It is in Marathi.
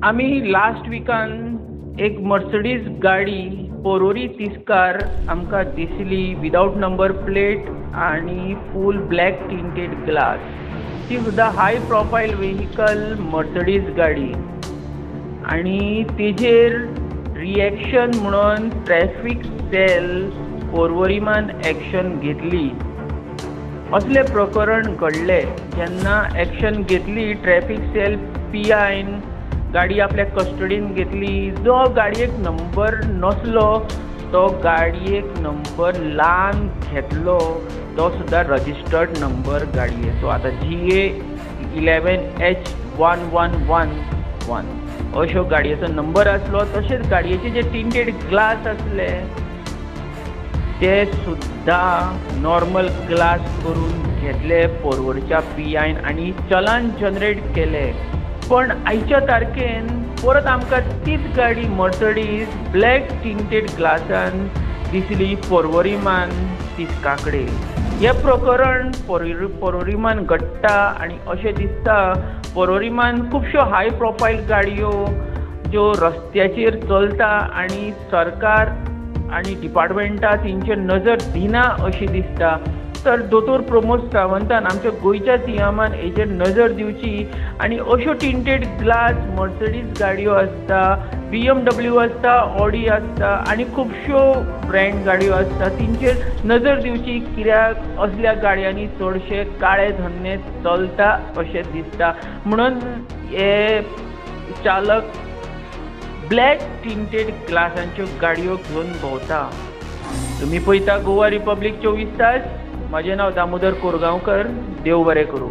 आम्ही लास्ट विकान एक मर्सडीज गाडी पोरोरी तिस्कार आमकां दिसली विदाउट नंबर प्लेट आणि फूल ब्लॅक टिंटेड ग्लास. ती सुद्दां हाय प्रोफायल व्हेहिकल मर्सडीज गाडी आणि तेजेर रिएक्शन म्हणून ट्रॅफिक सेल पोर्वोरिमान एक्शन घेतली. असले प्रकरण घडले जेन्ना एक्शन घेतली ट्रॅफिक सेल PIन गाडी आपल्या कस्टडीन घेतली. जो गाडयेक नंबर नसलो तो गाडयेक नंबर लावन घेतलो, तो सुद्दां रजिस्टर्ड नंबर गाडयेचो. आतां GA 11H1111 अश्यो गाडयेचो नंबर आसलो. तशेंच गाडयेचे जे टिंटेड ग्लास आसले ते सुद्दां नॉर्मल ग्लास करून घेतले पोरवोरच्या PIन आणि चलान जनरेट केले. पण आयच्या तारखेन परत आमकां तीच गाडी मर्सडीज ब्लॅक टिंटेड ग्लासान दिसली पोर्वोरिमान तिस्का कडेन. हें प्रकरण पोर्वोरिमान घडटा आणि अशें दिसता पोर्वोरिमान खुबश्यो हाय प्रोफायल गाडयो ज्यो रस्त्याचेर चलता आणि सरकार आणि डिपार्टमेंटां तेंचेर नजर दिना अशी दिसता. तर दोतोर प्रमोद सावंतान आमच्या गोंयच्या CMान हेचेर नजर दिवची आणि अश्यो टिंटेड ग्लास मर्सडीज गाडयो आसता, BMW आसता, ऑडी आसता आणि खुबश्यो ब्रँड गाडयो आसता तेंचेर नजर दिवची. कित्याक असल्या गाडयांनी चडशे काळे धंदे चलता अशें दिसता. म्हणून हे चालक ब्लॅक टिंटेड ग्लासांच्यो गाडयो घेवन भोंवता. तुमी पळयता गोवा रिपब्लीक 24 तास. म्हजें नांव दामोदर कोरगांवकर. देव बरें करूं.